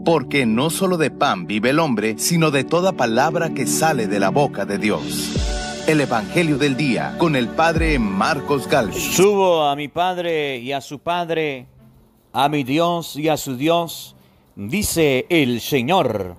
porque no solo de pan vive el hombre, sino de toda palabra que sale de la boca de Dios. El Evangelio del Día, con el Padre Marcos Gálvez. Subo a mi Padre y a su Padre, a mi Dios y a su Dios, dice el Señor.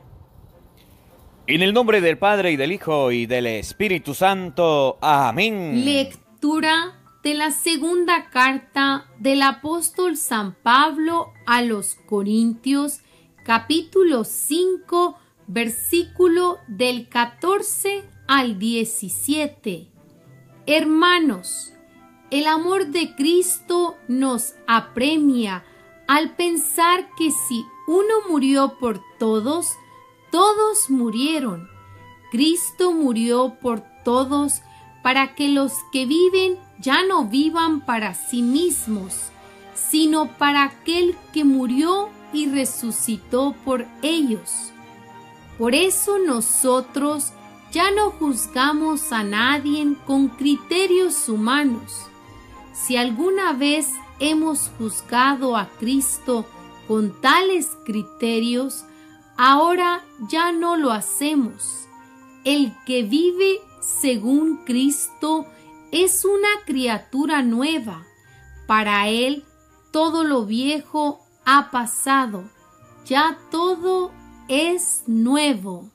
En el nombre del Padre, y del Hijo, y del Espíritu Santo. Amén. Lectura de la segunda carta del apóstol San Pablo a los Corintios, capítulo 5, versículo del 14 al 17. Hermanos, el amor de Cristo nos apremia al pensar que si uno murió por todos, todos murieron. Cristo murió por todos para que los que viven ya no vivan para sí mismos, sino para aquel que murió y resucitó por ellos. Por eso nosotros ya no juzgamos a nadie con criterios humanos. Si alguna vez hemos juzgado a Cristo con tales criterios, ahora ya no lo hacemos. El que vive según Cristo es una criatura nueva. Para él todo lo viejo ha pasado, ya todo es nuevo.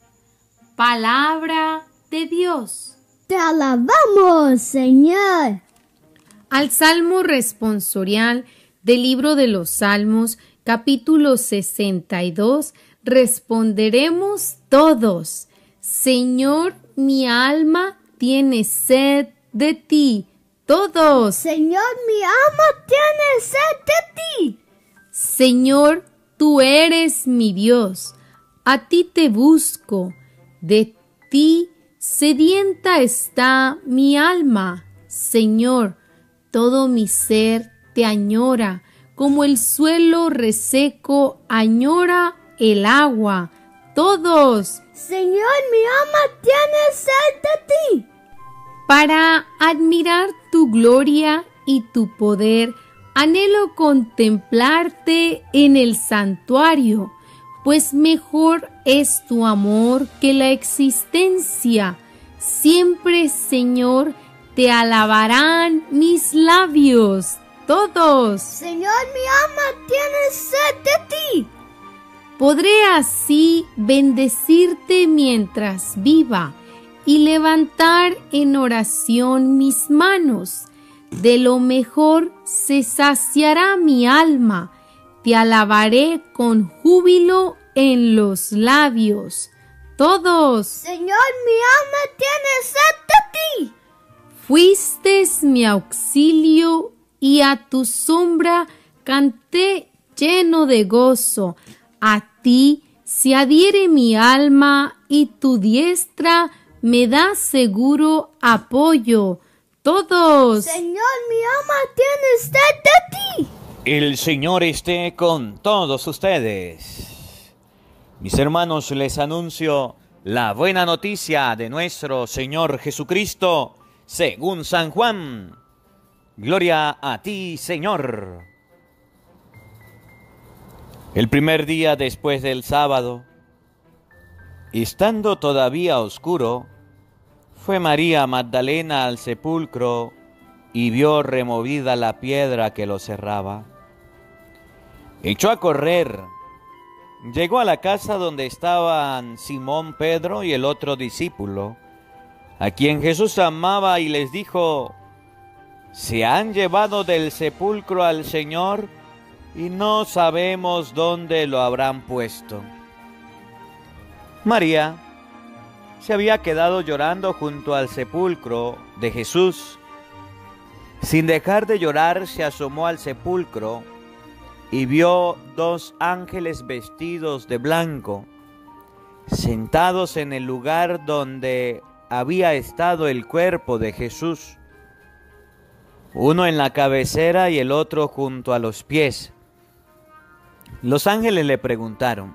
Palabra de Dios. Te alabamos, Señor. Al Salmo responsorial del libro de los Salmos, capítulo 62, responderemos todos: Señor, mi alma tiene sed de ti. Todos. Señor, mi alma tiene sed de ti. Señor, tú eres mi Dios. A ti te busco. De ti sedienta está mi alma. Señor, todo mi ser te añora, como el suelo reseco añora el agua. Todos. Señor, mi alma tiene sed de ti. Para admirar tu gloria y tu poder, anhelo contemplarte en el santuario, pues mejor es tu amor que la existencia. Siempre, Señor, te alabarán mis labios. Todos. Señor, mi alma tiene sed de ti. Podré así bendecirte mientras viva y levantar en oración mis manos. De lo mejor se saciará mi alma. Te alabaré con júbilo en los labios. Todos. Señor, mi alma tiene sed de ti. Fuiste mi auxilio y a tu sombra canté lleno de gozo. A ti se adhiere mi alma y tu diestra me da seguro apoyo. Todos. Señor, mi alma tiene sed de ti. El Señor esté con todos ustedes. Mis hermanos, les anuncio la buena noticia de nuestro Señor Jesucristo según San Juan. Gloria a ti, Señor. El primer día después del sábado, estando todavía oscuro, fue María Magdalena al sepulcro y vio removida la piedra que lo cerraba. Echó a correr, llegó a la casa donde estaban Simón Pedro y el otro discípulo, a quien Jesús amaba, y les dijo: se han llevado del sepulcro al Señor y no sabemos dónde lo habrán puesto. María se había quedado llorando junto al sepulcro de Jesús. Sin dejar de llorar, se asomó al sepulcro y vio dos ángeles vestidos de blanco, sentados en el lugar donde había estado el cuerpo de Jesús, uno en la cabecera y el otro junto a los pies. Los ángeles le preguntaron: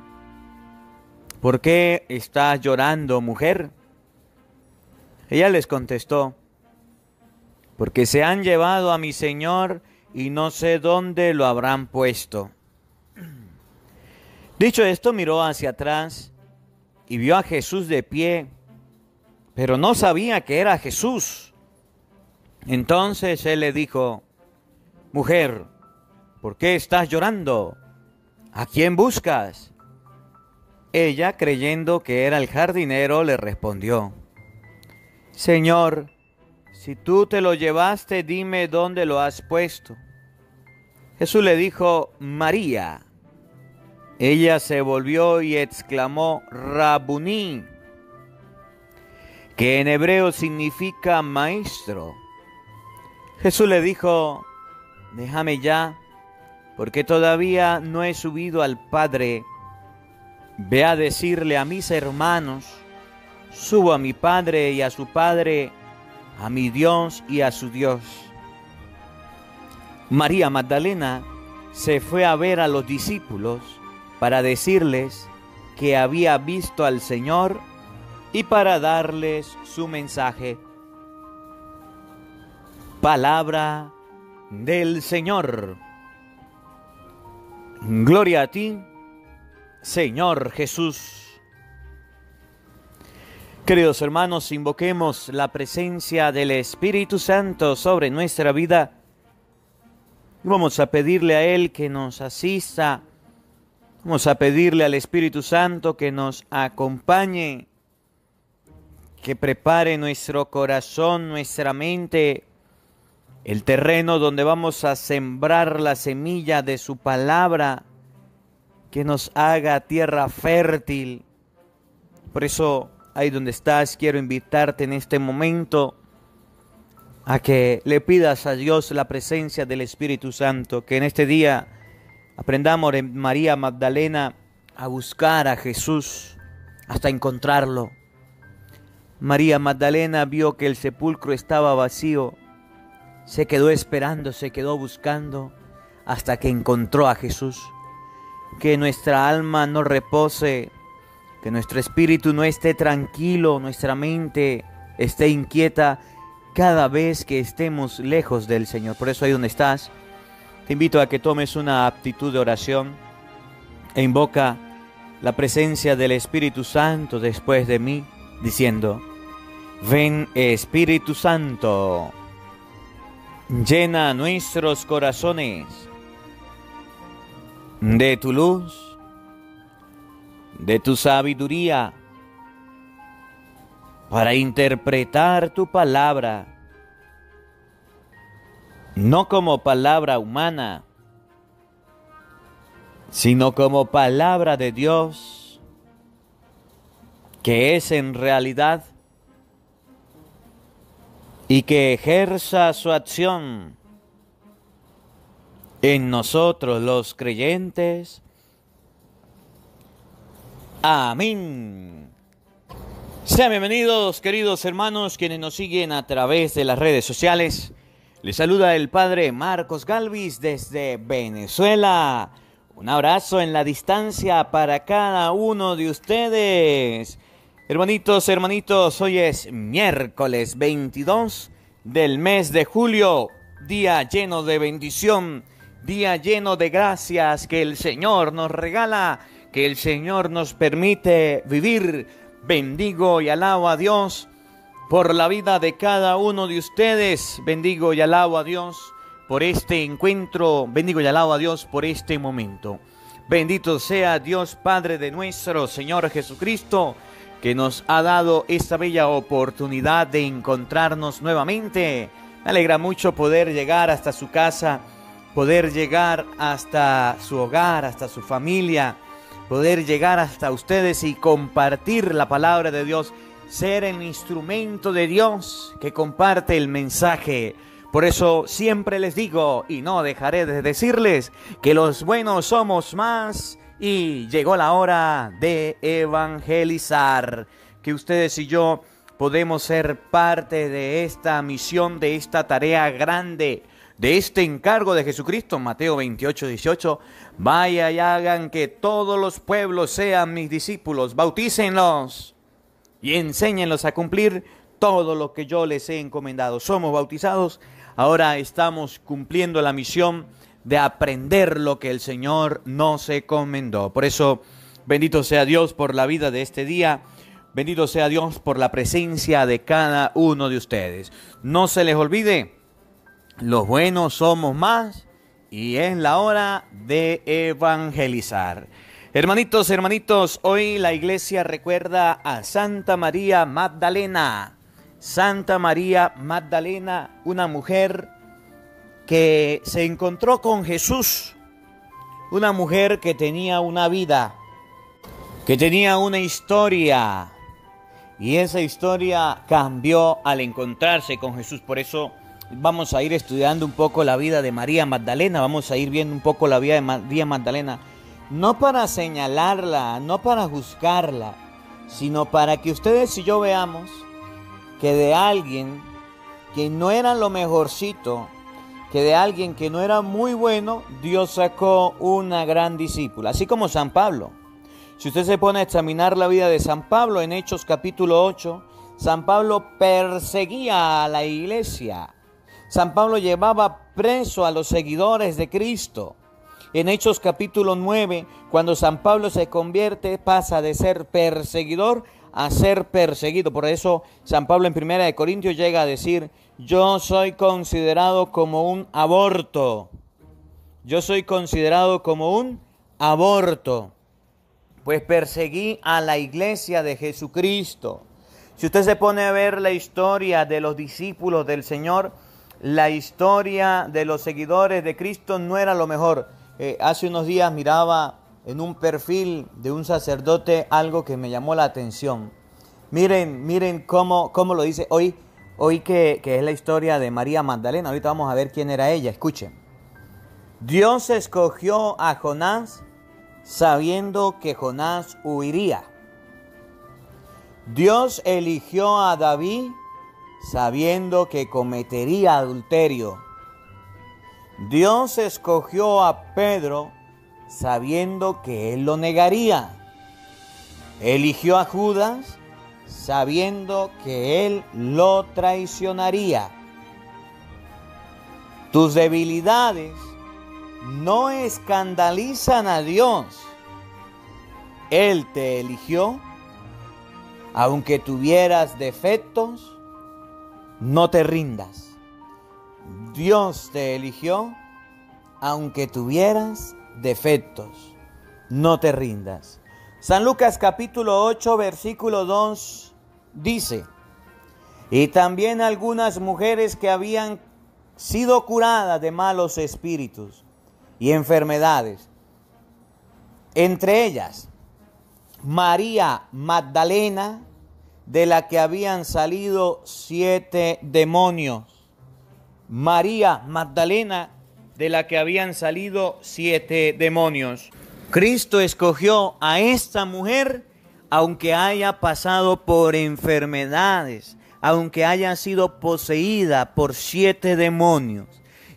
¿por qué estás llorando, mujer? Ella les contestó: porque se han llevado a mi Señor y no sé dónde lo habrán puesto. Dicho esto, miró hacia atrás y vio a Jesús de pie, pero no sabía que era Jesús. Entonces él le dijo: mujer, ¿por qué estás llorando? ¿A quién buscas? Ella, creyendo que era el jardinero, le respondió: Señor, si tú te lo llevaste, dime dónde lo has puesto. Jesús le dijo: María. Ella se volvió y exclamó: Rabuní, que en hebreo significa maestro. Jesús le dijo: déjame ya, porque todavía no he subido al Padre. Ve a decirle a mis hermanos: subo a mi Padre y a su Padre, a mi Dios y a su Dios. María Magdalena se fue a ver a los discípulos para decirles que había visto al Señor y para darles su mensaje. Palabra del Señor. Gloria a ti, Señor Jesús. Queridos hermanos, invoquemos la presencia del Espíritu Santo sobre nuestra vida y vamos a pedirle a Él que nos asista. Vamos a pedirle al Espíritu Santo que nos acompañe, que prepare nuestro corazón, nuestra mente, el terreno donde vamos a sembrar la semilla de su palabra, que nos haga tierra fértil. Por eso, ahí donde estás, quiero invitarte en este momento a que le pidas a Dios la presencia del Espíritu Santo, que en este día aprendamos de María Magdalena a buscar a Jesús hasta encontrarlo. María Magdalena vio que el sepulcro estaba vacío, se quedó esperando, se quedó buscando hasta que encontró a Jesús. Que nuestra alma no repose, que nuestro espíritu no esté tranquilo, nuestra mente esté inquieta cada vez que estemos lejos del Señor. Por eso ahí donde estás, te invito a que tomes una actitud de oración e invoca la presencia del Espíritu Santo después de mí, diciendo: ven Espíritu Santo, llena nuestros corazones de tu luz, de tu sabiduría, para interpretar tu palabra, no como palabra humana, sino como palabra de Dios, que es en realidad, y que ejerza su acción en nosotros los creyentes. Amén. Sean bienvenidos, queridos hermanos, quienes nos siguen a través de las redes sociales. Les saluda el Padre Marcos Galvis desde Venezuela. Un abrazo en la distancia para cada uno de ustedes. Hermanitos, hoy es miércoles 22 del mes de julio, día lleno de bendición, día lleno de gracias que el Señor nos regala, que el Señor nos permite vivir. Bendigo y alabo a Dios por la vida de cada uno de ustedes. Bendigo y alabo a Dios por este encuentro. Bendigo y alabo a Dios por este momento. Bendito sea Dios Padre de nuestro Señor Jesucristo, que nos ha dado esta bella oportunidad de encontrarnos nuevamente. Me alegra mucho poder llegar hasta su casa, poder llegar hasta su hogar, hasta su familia, poder llegar hasta ustedes y compartir la palabra de Dios, ser el instrumento de Dios que comparte el mensaje. Por eso siempre les digo, y no dejaré de decirles, que los buenos somos más. Y llegó la hora de evangelizar, que ustedes y yo podemos ser parte de esta misión, de esta tarea grande, de este encargo de Jesucristo. Mateo 28:18, vaya y hagan que todos los pueblos sean mis discípulos, bautícenlos y enséñenlos a cumplir todo lo que yo les he encomendado. Somos bautizados, ahora estamos cumpliendo la misión de aprender lo que el Señor nos encomendó. Por eso, bendito sea Dios por la vida de este día. Bendito sea Dios por la presencia de cada uno de ustedes. No se les olvide, los buenos somos más y es la hora de evangelizar. Hermanitos, hermanitos, hoy la iglesia recuerda a Santa María Magdalena. Santa María Magdalena, una mujer que se encontró con Jesús. Una mujer que tenía una vida, que tenía una historia. Y esa historia cambió al encontrarse con Jesús. Por eso vamos a ir estudiando un poco la vida de María Magdalena. Vamos a ir viendo un poco la vida de María Magdalena. No para señalarla, no para juzgarla, sino para que ustedes y yo veamos que de alguien que no era lo mejorcito, que de alguien que no era muy bueno, Dios sacó una gran discípula. Así como San Pablo. Si usted se pone a examinar la vida de San Pablo en Hechos capítulo 8, San Pablo perseguía a la iglesia. San Pablo llevaba preso a los seguidores de Cristo. En Hechos capítulo 9, cuando San Pablo se convierte, pasa de ser perseguidor a ser perseguido. Por eso San Pablo en 1 Corintios llega a decir: yo soy considerado como un aborto. Yo soy considerado como un aborto. Pues perseguí a la iglesia de Jesucristo. Si usted se pone a ver la historia de los discípulos del Señor, la historia de los seguidores de Cristo no era lo mejor. Hace unos días miraba en un perfil de un sacerdote algo que me llamó la atención. Miren cómo lo dice hoy que es la historia de María Magdalena. Ahorita vamos a ver quién era ella. Escuchen. Dios escogió a Jonás sabiendo que Jonás huiría. Dios eligió a David sabiendo que cometería adulterio. Dios escogió a Pedro sabiendo que él lo negaría. Eligió a Judas sabiendo que él lo traicionaría. Tus debilidades no escandalizan a Dios. Él te eligió, aunque tuvieras defectos, no te rindas. Dios te eligió, aunque tuvieras defectos, no te rindas. San Lucas capítulo 8, versículo 2 dice: y también algunas mujeres que habían sido curadas de malos espíritus y enfermedades, entre ellas María Magdalena, de la que habían salido 7 demonios. María Magdalena, de la que habían salido 7 demonios. Cristo escogió a esta mujer, aunque haya pasado por enfermedades, aunque haya sido poseída por 7 demonios.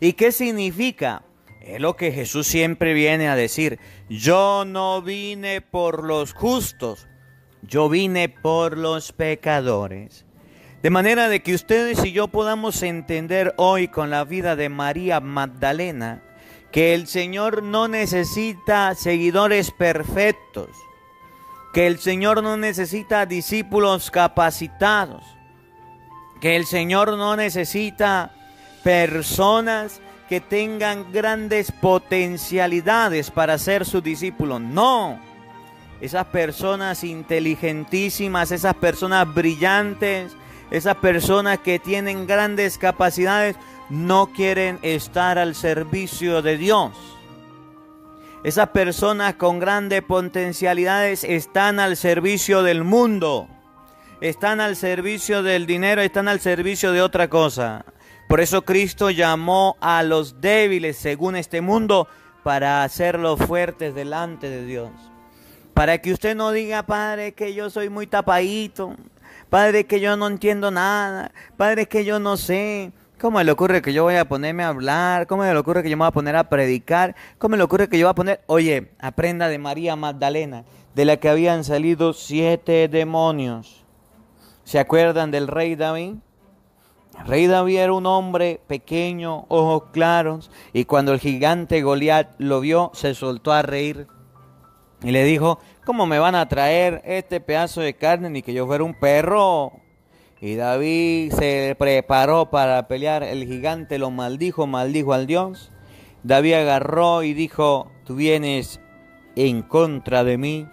¿Y qué significa? Es lo que Jesús siempre viene a decir: yo no vine por los justos, yo vine por los pecadores. De manera de que ustedes y yo podamos entender hoy con la vida de María Magdalena que el Señor no necesita seguidores perfectos, que el Señor no necesita discípulos capacitados, que el Señor no necesita personas que tengan grandes potencialidades para ser sus discípulos. No, esas personas inteligentísimas, esas personas brillantes, esas personas que tienen grandes capacidades, no quieren estar al servicio de Dios. Esas personas con grandes potencialidades están al servicio del mundo, están al servicio del dinero, están al servicio de otra cosa. Por eso Cristo llamó a los débiles según este mundo para hacerlos fuertes delante de Dios. Para que usted no diga: padre, que yo soy muy tapadito, padre, que yo no entiendo nada, padre, que yo no sé. ¿Cómo le ocurre que yo voy a ponerme a hablar? ¿Cómo le ocurre que yo me voy a poner a predicar? ¿Cómo le ocurre que yo voy a poner? Oye, aprenda de María Magdalena, de la que habían salido 7 demonios. ¿Se acuerdan del rey David? Rey David era un hombre pequeño, ojos claros, y cuando el gigante Goliat lo vio, se soltó a reír y le dijo: ¿cómo me van a traer este pedazo de carne ni que yo fuera un perro? Y David se preparó para pelear. El gigante lo maldijo al Dios. David agarró y dijo: tú vienes en contra de mí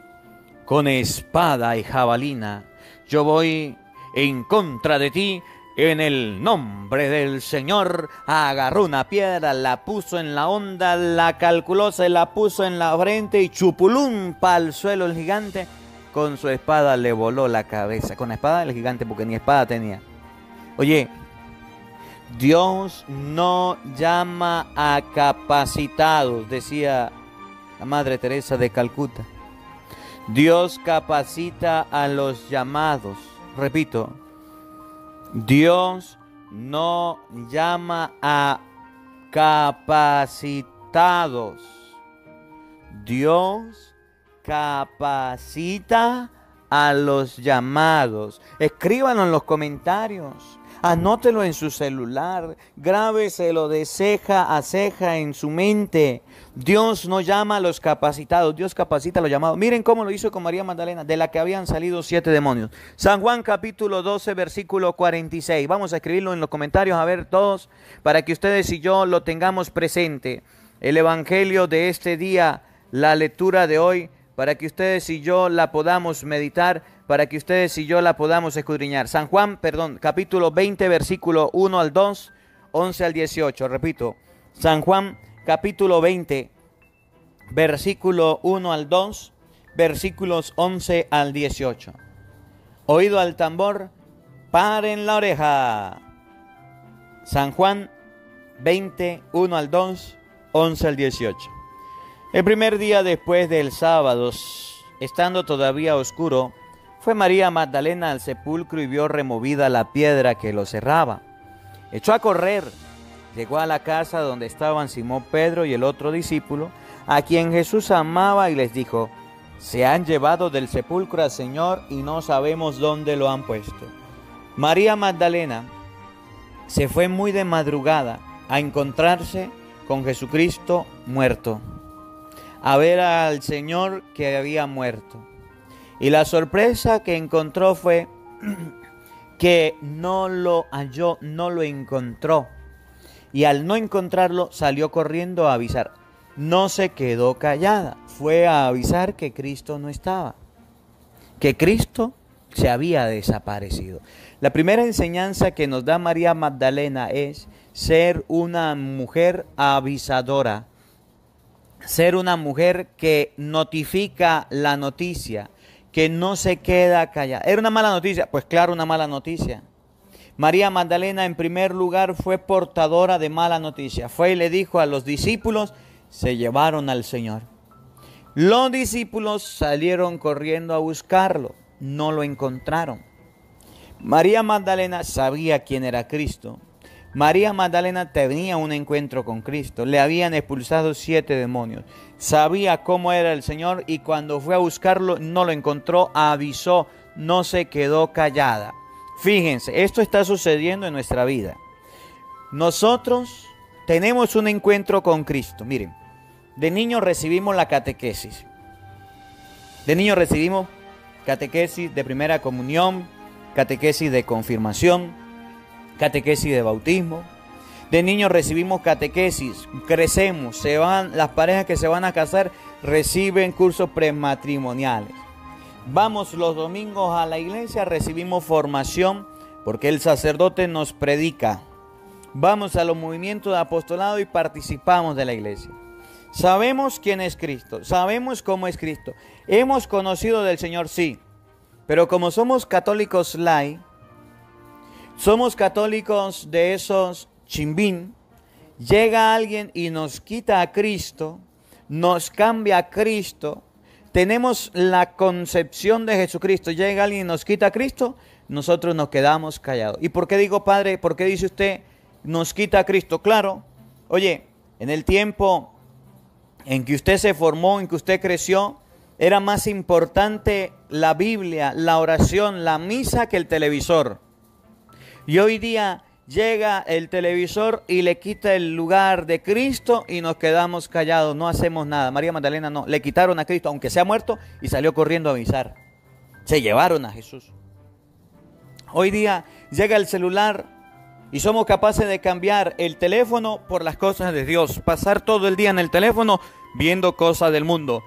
con espada y jabalina. Yo voy en contra de ti en el nombre del Señor. Agarró una piedra, la puso en la onda, la calculó, se la puso en la frente y chupulum pa'l suelo el gigante. Con su espada le voló la cabeza. Con la espada del gigante, porque ni espada tenía. Oye, Dios no llama a capacitados, decía la Madre Teresa de Calcuta. Dios capacita a los llamados. Repito, Dios no llama a capacitados. Dios capacita a los llamados. Escríbanlo en los comentarios. Anótelo en su celular. Grábeselo de ceja a ceja en su mente. Dios no llama a los capacitados. Dios capacita a los llamados. Miren cómo lo hizo con María Magdalena, de la que habían salido 7 demonios. San Juan capítulo 12, versículo 46. Vamos a escribirlo en los comentarios, a ver todos, para que ustedes y yo lo tengamos presente. El evangelio de este día, la lectura de hoy, para que ustedes y yo la podamos meditar, para que ustedes y yo la podamos escudriñar. San Juan, capítulo 20, versículo 1 al 2, 11 al 18. Repito, San Juan, capítulo 20, versículo 1 al 2, versículos 11 al 18. Oído al tambor, paren la oreja. San Juan 20, 1 al 2, 11 al 18. El primer día después del sábado, estando todavía oscuro, fue María Magdalena al sepulcro y vio removida la piedra que lo cerraba. Echó a correr, llegó a la casa donde estaban Simón Pedro y el otro discípulo, a quien Jesús amaba, y les dijo: se han llevado del sepulcro al Señor y no sabemos dónde lo han puesto. María Magdalena se fue muy de madrugada a encontrarse con Jesucristo muerto, a ver al Señor que había muerto. Y la sorpresa que encontró fue que no lo halló, no lo encontró. Y al no encontrarlo, salió corriendo a avisar. No se quedó callada, fue a avisar que Cristo no estaba, que Cristo se había desaparecido. La primera enseñanza que nos da María Magdalena es ser una mujer avisadora. Ser una mujer que notifica la noticia, que no se queda callada. ¿Era una mala noticia? Pues claro, una mala noticia. María Magdalena, en primer lugar, fue portadora de mala noticia. Fue y le dijo a los discípulos: se llevaron al Señor. Los discípulos salieron corriendo a buscarlo. No lo encontraron. María Magdalena sabía quién era Cristo. María Magdalena tenía un encuentro con Cristo. Le habían expulsado 7 demonios. Sabía cómo era el Señor y cuando fue a buscarlo no lo encontró, avisó, no se quedó callada. Fíjense, esto está sucediendo en nuestra vida. Nosotros tenemos un encuentro con Cristo. Miren, de niños recibimos la catequesis. De niños recibimos catequesis de primera comunión, catequesis de confirmación, catequesis de bautismo. De niños recibimos catequesis, crecemos, las parejas que se van a casar reciben cursos prematrimoniales. Vamos los domingos a la iglesia, recibimos formación porque el sacerdote nos predica. Vamos a los movimientos de apostolado y participamos de la iglesia. Sabemos quién es Cristo, sabemos cómo es Cristo. Hemos conocido del Señor, sí, pero como somos católicos light, somos católicos de esos chimbín, llega alguien y nos quita a Cristo, nos cambia a Cristo, tenemos la concepción de Jesucristo, llega alguien y nos quita a Cristo, nosotros nos quedamos callados. ¿Y por qué digo, padre, por qué dice usted nos quita a Cristo? Claro, oye, en el tiempo en que usted se formó, en que usted creció, era más importante la Biblia, la oración, la misa que el televisor. Y hoy día llega el televisor y le quita el lugar de Cristo y nos quedamos callados, no hacemos nada. María Magdalena no, le quitaron a Cristo, aunque sea muerto, y salió corriendo a avisar. Se llevaron a Jesús. Hoy día llega el celular y somos capaces de cambiar el teléfono por las cosas de Dios, pasar todo el día en el teléfono viendo cosas del mundo.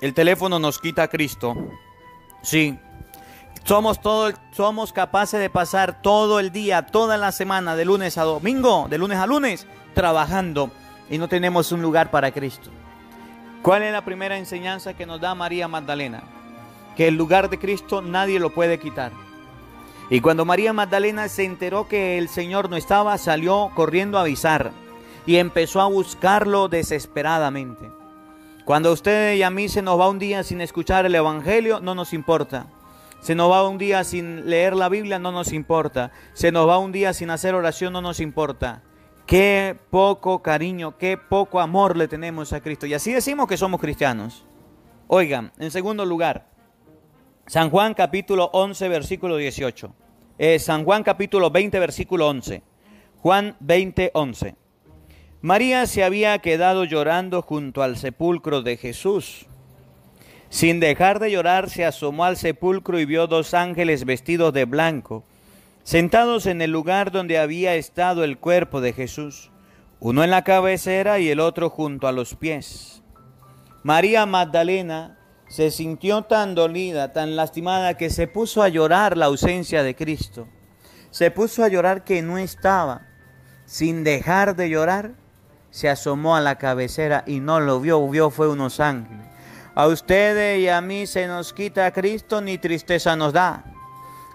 El teléfono nos quita a Cristo. Sí. Somos capaces de pasar todo el día, toda la semana, de lunes a domingo, de lunes a lunes, trabajando y no tenemos un lugar para Cristo. ¿Cuál es la primera enseñanza que nos da María Magdalena? Que el lugar de Cristo nadie lo puede quitar. Y cuando María Magdalena se enteró que el Señor no estaba, salió corriendo a avisar y empezó a buscarlo desesperadamente. Cuando a usted y a mí se nos va un día sin escuchar el Evangelio, no nos importa. Se nos va un día sin leer la Biblia, no nos importa. Se nos va un día sin hacer oración, no nos importa. Qué poco cariño, qué poco amor le tenemos a Cristo. Y así decimos que somos cristianos. Oigan, en segundo lugar, San Juan capítulo 11, versículo 18. San Juan capítulo 20, versículo 11. Juan 20, 11. María se había quedado llorando junto al sepulcro de Jesús. Sin dejar de llorar, se asomó al sepulcro y vio dos ángeles vestidos de blanco, sentados en el lugar donde había estado el cuerpo de Jesús, uno en la cabecera y el otro junto a los pies. María Magdalena se sintió tan dolida, tan lastimada, que se puso a llorar la ausencia de Cristo. Se puso a llorar que no estaba. Sin dejar de llorar, se asomó a la cabecera y no lo vio, fue unos ángeles. A ustedes y a mí se nos quita a Cristo, ni tristeza nos da.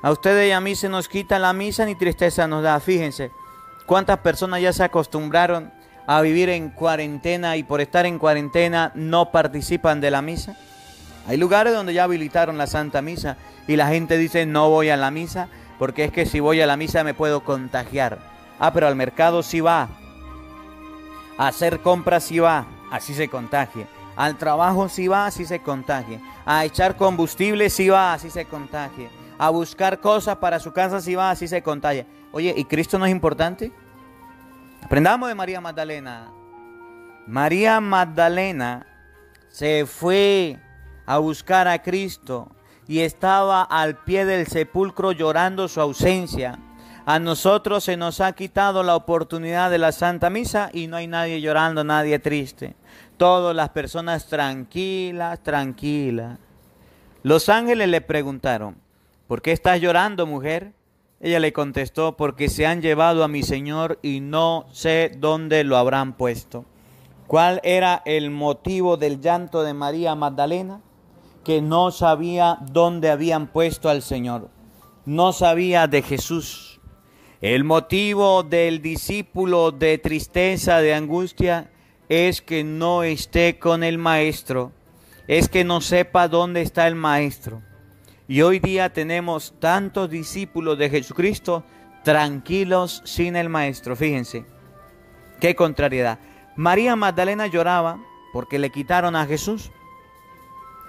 A ustedes y a mí se nos quita la misa, ni tristeza nos da. Fíjense, cuántas personas ya se acostumbraron a vivir en cuarentena y por estar en cuarentena no participan de la misa. Hay lugares donde ya habilitaron la Santa Misa y la gente dice no voy a la misa porque es que si voy a la misa me puedo contagiar. Ah, pero al mercado sí va. A hacer compras sí va, así se contagie. Al trabajo sí va, así se contagie. A echar combustible sí va, así se contagie. A buscar cosas para su casa sí va, así se contagia. Oye, ¿y Cristo no es importante? Aprendamos de María Magdalena. María Magdalena se fue a buscar a Cristo y estaba al pie del sepulcro llorando su ausencia. A nosotros se nos ha quitado la oportunidad de la Santa Misa y no hay nadie llorando, nadie triste. Todas las personas tranquilas. Los ángeles le preguntaron, ¿por qué estás llorando, mujer? Ella le contestó, porque se han llevado a mi Señor y no sé dónde lo habrán puesto. ¿Cuál era el motivo del llanto de María Magdalena? Que no sabía dónde habían puesto al Señor. No sabía de Jesús. El motivo del discípulo de tristeza, de angustia, es que no esté con el Maestro. Es que no sepa dónde está el Maestro. Y hoy día tenemos tantos discípulos de Jesucristo tranquilos sin el Maestro. Fíjense, qué contrariedad. María Magdalena lloraba porque le quitaron a Jesús.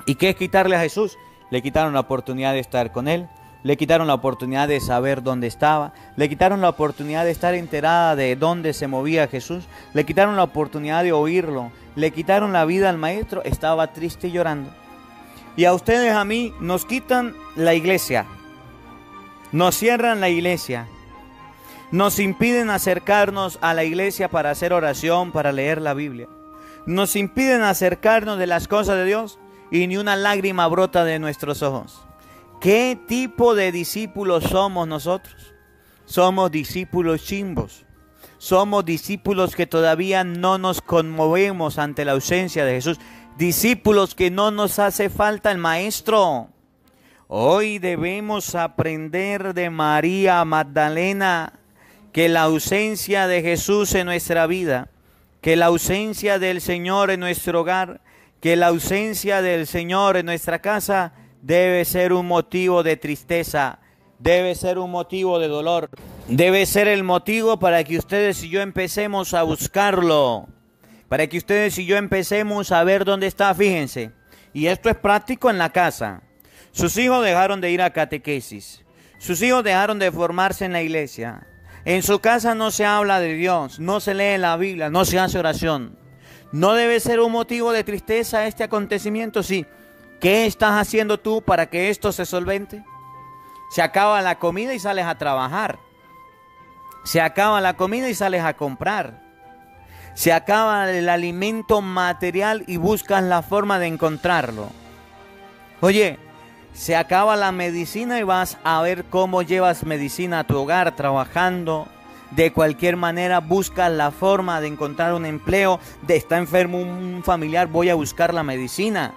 ¿Y qué es quitarle a Jesús? Le quitaron la oportunidad de estar con Él. Le quitaron la oportunidad de saber dónde estaba. Le quitaron la oportunidad de estar enterada de dónde se movía Jesús. Le quitaron la oportunidad de oírlo. Le quitaron la vida al Maestro. Estaba triste y llorando. Y a ustedes, a mí, nos quitan la iglesia. Nos cierran la iglesia. Nos impiden acercarnos a la iglesia para hacer oración, para leer la Biblia. Nos impiden acercarnos de las cosas de Dios y ni una lágrima brota de nuestros ojos. ¿Qué tipo de discípulos somos nosotros? Somos discípulos chimbos. Somos discípulos que todavía no nos conmovemos ante la ausencia de Jesús. Discípulos que no nos hace falta el Maestro. Hoy debemos aprender de María Magdalena que la ausencia de Jesús en nuestra vida, que la ausencia del Señor en nuestro hogar, que la ausencia del Señor en nuestra casa debe ser un motivo de tristeza, debe ser un motivo de dolor, debe ser el motivo para que ustedes y yo empecemos a buscarlo, para que ustedes y yo empecemos a ver dónde está. Fíjense, y esto es práctico en la casa. Sus hijos dejaron de ir a catequesis, sus hijos dejaron de formarse en la iglesia, en su casa no se habla de Dios, no se lee la Biblia, no se hace oración. ¿No debe ser un motivo de tristeza este acontecimiento? Sí. ¿Qué estás haciendo tú para que esto se solvente? Se acaba la comida y sales a trabajar. Se acaba la comida y sales a comprar. Se acaba el alimento material y buscas la forma de encontrarlo. Oye, se acaba la medicina y vas a ver cómo llevas medicina a tu hogar, trabajando. De cualquier manera buscas la forma de encontrar un empleo. Está enfermo un familiar, voy a buscar la medicina.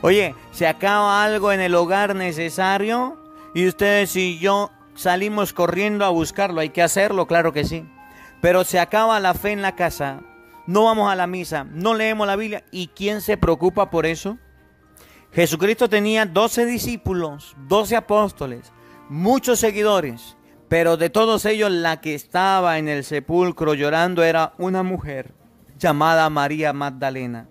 Oye, se acaba algo en el hogar necesario y ustedes y yo salimos corriendo a buscarlo. Hay que hacerlo, claro que sí. Pero se acaba la fe en la casa, no vamos a la misa, no leemos la Biblia. ¿Y quién se preocupa por eso? Jesucristo tenía 12 discípulos, 12 apóstoles, muchos seguidores, pero de todos ellos la que estaba en el sepulcro llorando era una mujer llamada María Magdalena.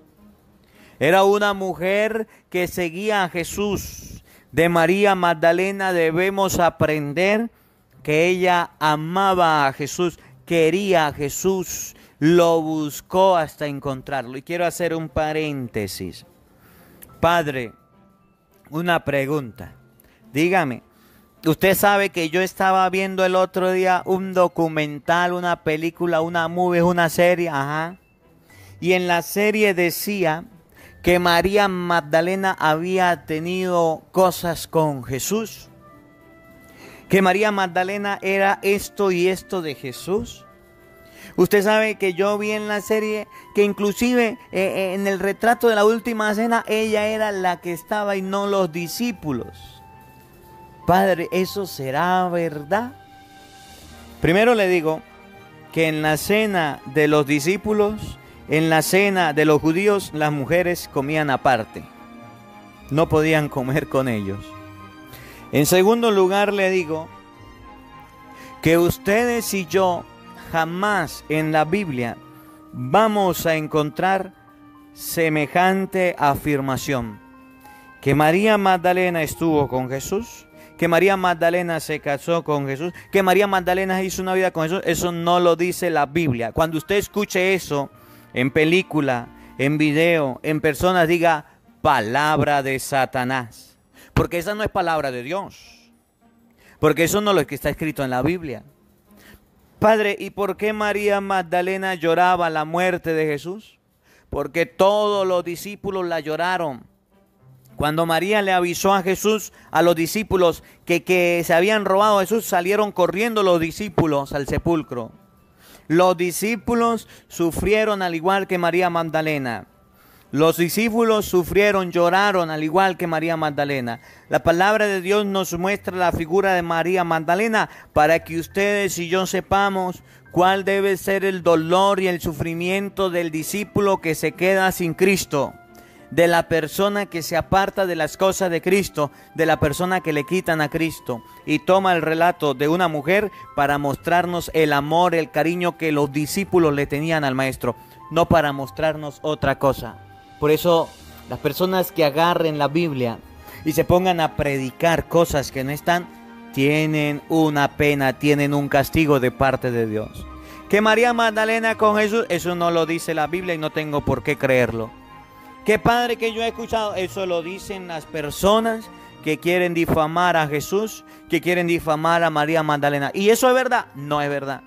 Era una mujer que seguía a Jesús. De María Magdalena debemos aprender que ella amaba a Jesús, quería a Jesús, lo buscó hasta encontrarlo. Y quiero hacer un paréntesis. Padre, una pregunta. Dígame, usted sabe que yo estaba viendo el otro día un documental, una película, una movie, una serie, y en la serie decía que María Magdalena había tenido cosas con Jesús, que María Magdalena era esto y esto de Jesús. Usted sabe que yo vi en la serie que inclusive en el retrato de la última cena ella era la que estaba y no los discípulos. Padre, ¿eso será verdad? Primero le digo que en la cena de los discípulos, en la cena de los judíos, las mujeres comían aparte. No podían comer con ellos. En segundo lugar le digo que ustedes y yo jamás en la Biblia vamos a encontrar semejante afirmación. Que María Magdalena estuvo con Jesús, que María Magdalena se casó con Jesús, que María Magdalena hizo una vida con Jesús. Eso no lo dice la Biblia. Cuando usted escuche eso en película, en video, en persona, diga palabra de Satanás. Porque esa no es palabra de Dios. Porque eso no es lo que está escrito en la Biblia. Padre, ¿y por qué María Magdalena lloraba la muerte de Jesús? Porque todos los discípulos la lloraron. Cuando María le avisó a Jesús, a los discípulos, que se habían robado a Jesús, salieron corriendo los discípulos al sepulcro. Los discípulos sufrieron al igual que María Magdalena. Los discípulos sufrieron, lloraron al igual que María Magdalena. La palabra de Dios nos muestra la figura de María Magdalena para que ustedes y yo sepamos cuál debe ser el dolor y el sufrimiento del discípulo que se queda sin Cristo, de la persona que se aparta de las cosas de Cristo, de la persona que le quitan a Cristo y toma el relato de una mujer para mostrarnos el amor, el cariño que los discípulos le tenían al Maestro, no para mostrarnos otra cosa. Por eso las personas que agarren la Biblia y se pongan a predicar cosas que no están, tienen una pena, tienen un castigo de parte de Dios. Que María Magdalena con Jesús, eso no lo dice la Biblia y no tengo por qué creerlo. Que padre, que yo he escuchado, eso lo dicen las personas que quieren difamar a Jesús, que quieren difamar a María Magdalena. ¿Y eso es verdad? No es verdad.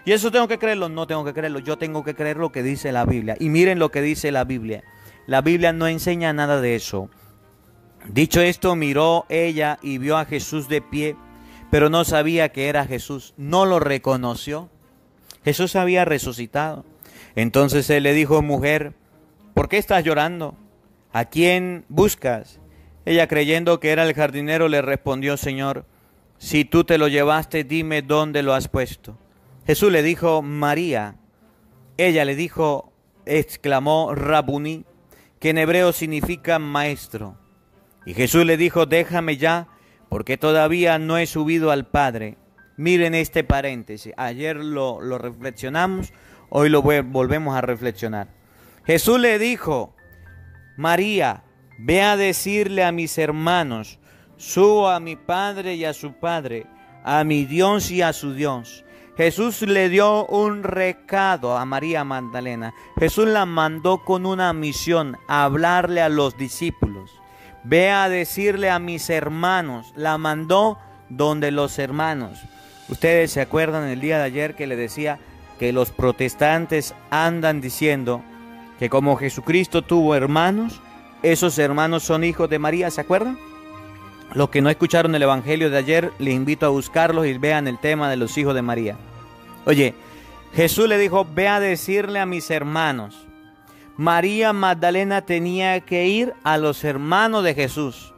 ¿Y eso tengo que creerlo? No tengo que creerlo. Yo tengo que creer lo que dice la Biblia. Y miren lo que dice la Biblia. La Biblia no enseña nada de eso. Dicho esto, miró ella y vio a Jesús de pie, pero no sabía que era Jesús. No lo reconoció. Jesús había resucitado. Entonces él le dijo: mujer, ¿por qué estás llorando? ¿A quién buscas? Ella, creyendo que era el jardinero, le respondió: Señor, si tú te lo llevaste, dime dónde lo has puesto. Jesús le dijo: María. Ella le dijo, exclamó, Rabuní, que en hebreo significa maestro. Y Jesús le dijo: déjame ya, porque todavía no he subido al Padre. Miren este paréntesis. Ayer lo reflexionamos, hoy lo volvemos a reflexionar. Jesús le dijo: María, ve a decirle a mis hermanos, subo a mi Padre y a su Padre, a mi Dios y a su Dios. Jesús le dio un recado a María Magdalena. Jesús la mandó con una misión, a hablarle a los discípulos. Ve a decirle a mis hermanos. La mandó donde los hermanos. Ustedes se acuerdan el día de ayer que le decía que los protestantes andan diciendo que como Jesucristo tuvo hermanos, esos hermanos son hijos de María, ¿se acuerdan? Los que no escucharon el evangelio de ayer, les invito a buscarlos y vean el tema de los hijos de María. Oye, Jesús le dijo, ve a decirle a mis hermanos. María Magdalena tenía que ir a los hermanos de Jesús.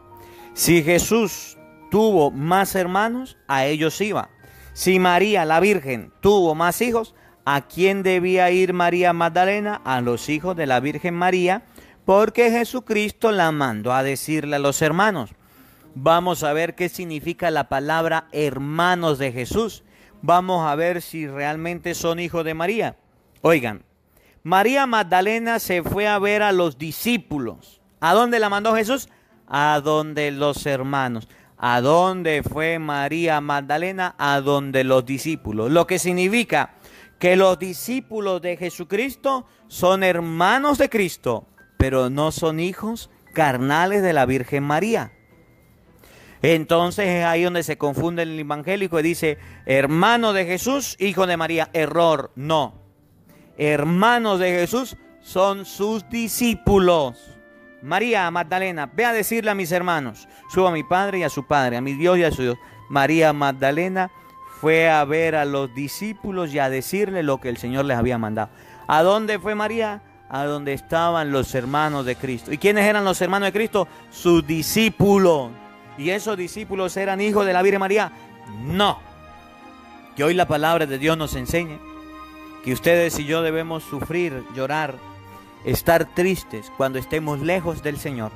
Si Jesús tuvo más hermanos, a ellos iba. Si María, la Virgen, tuvo más hijos, ¿a quién debía ir María Magdalena? A los hijos de la Virgen María, porque Jesucristo la mandó a decirle a los hermanos. Vamos a ver qué significa la palabra hermanos de Jesús. Vamos a ver si realmente son hijos de María. Oigan, María Magdalena se fue a ver a los discípulos. ¿A dónde la mandó Jesús? A donde los hermanos. ¿A dónde fue María Magdalena? A donde los discípulos. Lo que significa que los discípulos de Jesucristo son hermanos de Cristo, pero no son hijos carnales de la Virgen María. Entonces es ahí donde se confunde el evangélico y dice, hermano de Jesús, hijo de María. Error, no. Hermanos de Jesús son sus discípulos. María Magdalena, ve a decirle a mis hermanos, subo a mi padre y a su padre, a mi Dios y a su Dios. María Magdalena fue a ver a los discípulos y a decirle lo que el Señor les había mandado. ¿A dónde fue María? A donde estaban los hermanos de Cristo. ¿Y quiénes eran los hermanos de Cristo? Sus discípulos. ¿Y esos discípulos eran hijos de la Virgen María? No. Que hoy la palabra de Dios nos enseñe que ustedes y yo debemos sufrir, llorar, estar tristes cuando estemos lejos del Señor,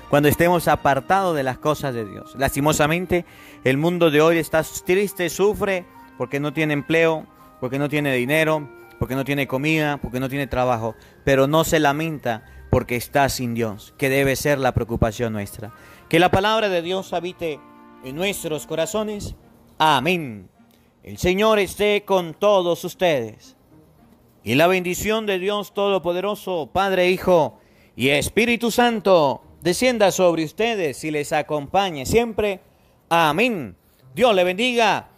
cuando estemos apartados de las cosas de Dios. Lastimosamente, el mundo de hoy está triste, sufre porque no tiene empleo, porque no tiene dinero, porque no tiene comida, porque no tiene trabajo, pero no se lamenta porque está sin Dios, que debe ser la preocupación nuestra. Que la palabra de Dios habite en nuestros corazones. Amén. El Señor esté con todos ustedes. Y la bendición de Dios Todopoderoso, Padre, Hijo y Espíritu Santo, descienda sobre ustedes y les acompañe siempre. Amén. Dios le bendiga.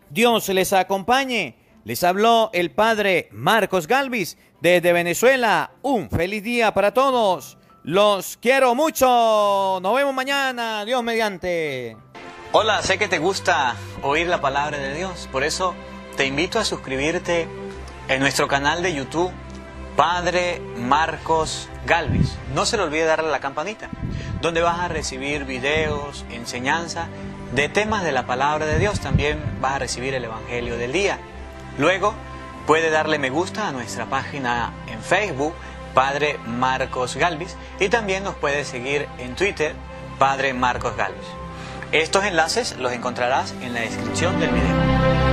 Dios les acompañe. Les habló el Padre Marcos Galvis desde Venezuela. Un feliz día para todos. Los quiero mucho. Nos vemos mañana. Dios mediante. Hola, sé que te gusta oír la palabra de Dios. Por eso te invito a suscribirte en nuestro canal de YouTube, Padre Marcos Galvis. No se le olvide darle a la campanita, donde vas a recibir videos, enseñanza de temas de la palabra de Dios. También vas a recibir el Evangelio del día. Luego puede darle me gusta a nuestra página en Facebook, Padre Marcos Galvis, y también nos puede seguir en Twitter, Padre Marcos Galvis. Estos enlaces los encontrarás en la descripción del video.